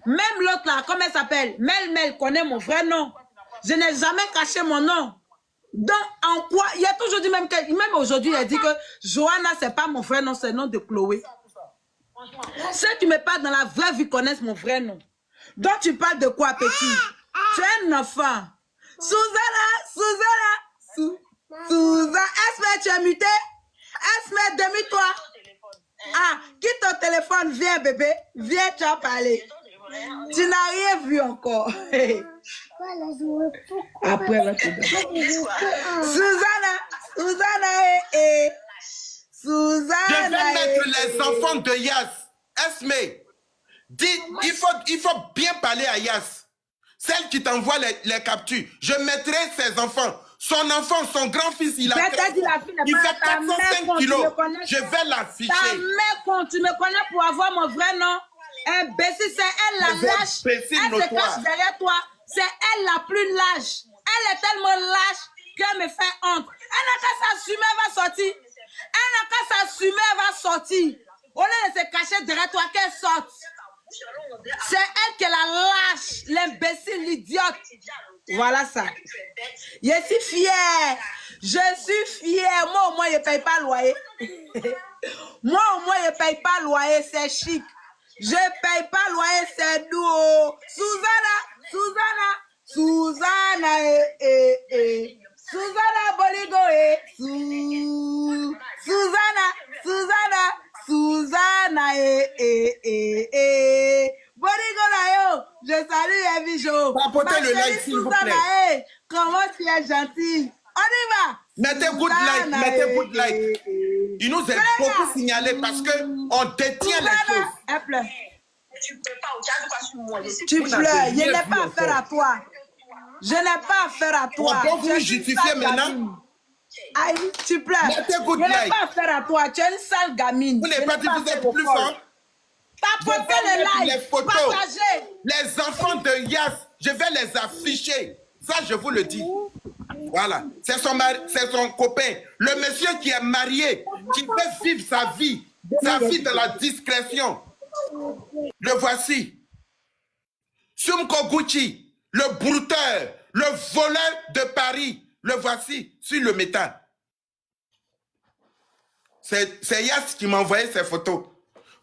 Même l'autre là, comment elle s'appelle? Mel connaît mon vrai nom. Je n'ai jamais caché mon nom. Donc, en quoi? Il a toujours dit, même aujourd'hui, il a dit que Johanna, c'est pas mon vrai nom, c'est le nom de Chloé. Ceux qui me parlent dans la vraie vie connaissent mon vrai nom. Donc, tu parles de quoi, petit? Tu es un enfant. Susanna. Esme, tu es muté? Esme, demi-toi. Ah, quitte ton téléphone, viens, bébé. Viens, tu vas parler. Tu n'as rien vu encore. Après, là, tu Susanna, Je vais mettre les enfants de Yas. Esme, dis, il faut bien parler à Yas. Celle qui t'envoie les captures. Je mettrai ses enfants. Son enfant, son grand-fils, il fait 405 kilos. Je vais l'afficher. Ta mère, quand tu me connais pour avoir mon vrai nom, imbécile, c'est elle la lâche. Elle se cache derrière toi. C'est elle la plus lâche. Elle est tellement lâche qu'elle me fait honte. Elle n'a qu'à s'assumer, elle va sortir. Elle n'a qu'à s'assumer, elle va sortir. Au lieu de se cacher derrière toi, qu'elle sorte. C'est elle qui est la lâche, l'imbécile, l'idiote. Voilà ça. Je suis fière. Je suis fière. Moi, au moins, je ne paye pas loyer. Moi, au moins, je ne paye pas loyer. C'est chic. Je ne paye pas loyer. C'est doux. Susanna, Susanna Boligo, Susanna, Boligo là, yo. Je salue Evijo. Papotez le like, s'il vous plaît. Comment tu es gentil. On y va. Mettez good like. Il nous est beaucoup signalé parce qu'on détient les choses. Elle pleure. Tu pleures. Je n'ai pas affaire à toi. Je n'ai pas affaire à toi. On peut vous justifier maintenant. Aïe, tu pleures. Mettez good je n'ai like. pas affaire à toi. Tu es une sale gamine. Vous n'êtes pas dit que vous êtes plus fort. Tapotez les likes. Les photos. Partagez. Les enfants de Yas, je vais les afficher. Ça, je vous le dis. Voilà. C'est son copain. Le monsieur qui est marié, qui veut vivre sa vie dans la discrétion. Le voici. Sumko Gucci, le brouteur, le voleur de Paris. Le voici sur le métal. C'est Yas qui m'a envoyé ces photos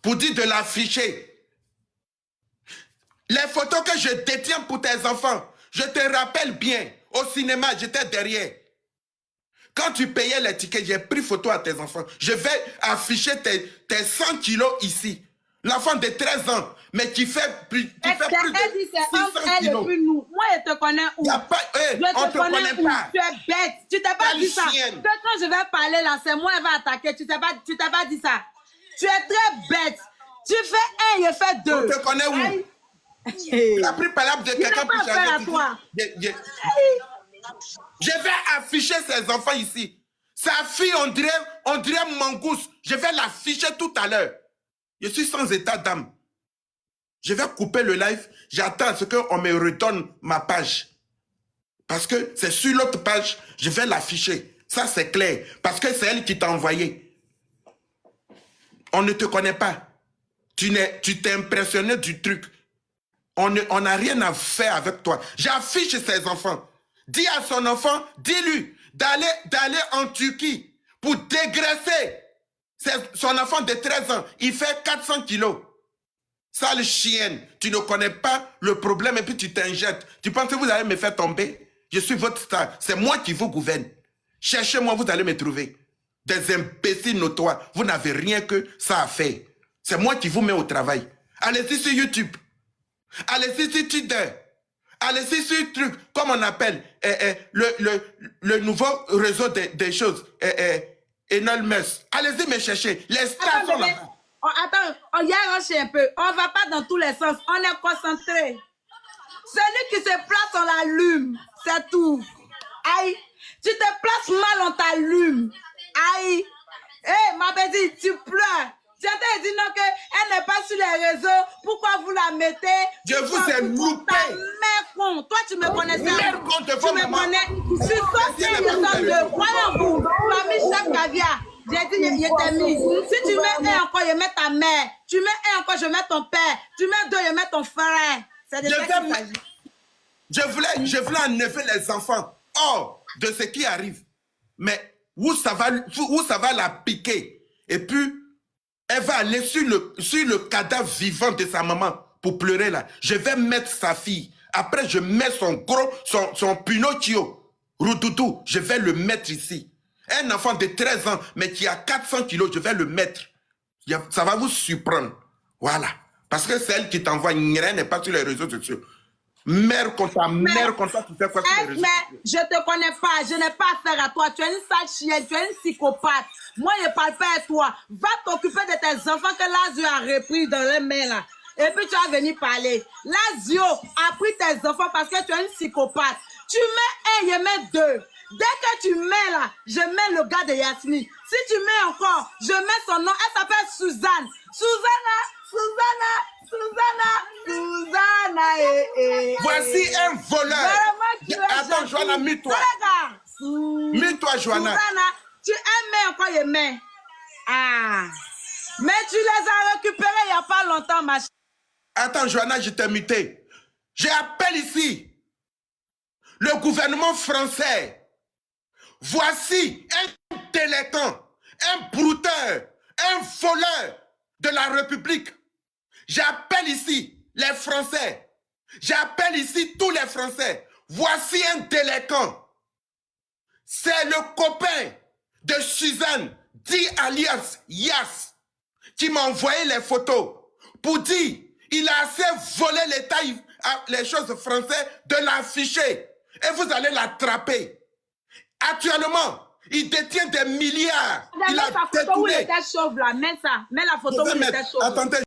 pour dire de l'afficher. Les photos que je détiens pour tes enfants, je te rappelle bien, au cinéma, j'étais derrière. Quand tu payais les tickets, j'ai pris photo à tes enfants. Je vais afficher tes 100 kilos ici. L'enfant de 13 ans, mais qui fait plus, de 600 kilos. Moi, je te connais où? On te connaît pas. Tu es bête. Tu t'es pas dit ça. Quand je vais parler là, c'est moi qui vais attaquer. Tu t'es pas dit ça. Tu es très bête. Tu fais un, je fais deux. On te connaît où? Tu as pris par de quelqu'un pour changer à toi. Je vais afficher ses enfants ici. Sa fille, on dirait Mangousse. Je vais l'afficher tout à l'heure. Je suis sans état d'âme. Je vais couper le live. J'attends à ce qu'on me redonne ma page. Parce que c'est sur l'autre page, je vais l'afficher. Ça, c'est clair. Parce que c'est elle qui t'a envoyé. On ne te connaît pas. Tu t'es impressionné du truc. On n'a rien à faire avec toi. J'affiche ses enfants. Dis à son enfant, dis-lui d'aller en Turquie pour dégraisser son enfant de 13 ans. Il fait 400 kilos. Sale chienne, tu ne connais pas le problème et puis tu t'injectes. Tu penses que vous allez me faire tomber? Je suis votre star. C'est moi qui vous gouverne. Cherchez-moi, vous allez me trouver. Des imbéciles notoires. Vous n'avez rien que ça à faire. C'est moi qui vous mets au travail. Allez-y sur YouTube. Allez-y sur Twitter. Allez-y sur truc, comme on appelle le nouveau réseau des choses. Enormous. Allez-y me chercher. Les stars sont là. Attends, on y a rushé un peu. On ne va pas dans tous les sens. On est concentré. Celui qui se place, on l'allume. C'est tout. Aïe. Tu te places mal, on t'allume. Aïe. Hé, ma petite, tu pleures. Tu as dit non qu'elle n'est pas sur les réseaux. Pourquoi vous la mettez? Je vous ai loupé. Mère con. Toi, tu me connaissais. Mère con de tu me connais. Je suis sortie de deux. Voyons-vous. Famille chef caviar. J'ai dit, je t'ai mis. Si tu mets un encore, je mets ta mère. Tu mets un encore, je mets ton père. Tu mets deux, je mets ton frère. C'est de ça qu'il s'agit. Je voulais enlever les enfants hors de ce qui arrive. Mais où ça va la piquer? Et puis, elle va aller sur le cadavre vivant de sa maman pour pleurer là. Je vais mettre sa fille. Après, je mets son Pinocchio, Routoudou. Je vais le mettre ici. Un enfant de 13 ans, mais qui a 400 kilos, je vais le mettre. Ça va vous surprendre. Voilà. Parce que c'est elle qui t'envoie. Rien n'est pas sur les réseaux sociaux. Mère contre ta mère contre toi, tu fais quoi sur les réseaux sociaux? Mais je ne te connais pas. Je n'ai pas affaire à toi. Tu es une sale chienne. Tu es une psychopathe. Moi, je ne parle pas à toi. Va t'occuper de tes enfants que Lazio a repris dans les mains là. Et puis tu vas venir parler. Lazio a pris tes enfants parce que tu es une psychopathe. Tu mets un, je mets deux. Dès que tu mets là, je mets le gars de Yasmine. Si tu mets encore, je mets son nom. Elle s'appelle Suzanne. Susanna. Voici un voleur. Attends, Joanna, mets-toi. Mets-toi, Joanna. Susanna, tu aimes encore, je mets. Ah. Mais tu les as récupérés il n'y a pas longtemps, ma chérie. Attends, Joanna, je t'ai muté. J'appelle ici le gouvernement français. Voici un délinquant, un brouteur, un voleur de la République. J'appelle ici les Français. J'appelle ici tous les Français. Voici un délinquant. C'est le copain de Suzanne, dit alias Yas, qui m'a envoyé les photos pour dire il a assez volé l'État, les choses françaises, de l'afficher. Et vous allez l'attraper. Actuellement, il détient des milliards. Il a détourné. Mets la photo où il était chauve là. Mets ça. Mets la photo où il était chauve. Attendez.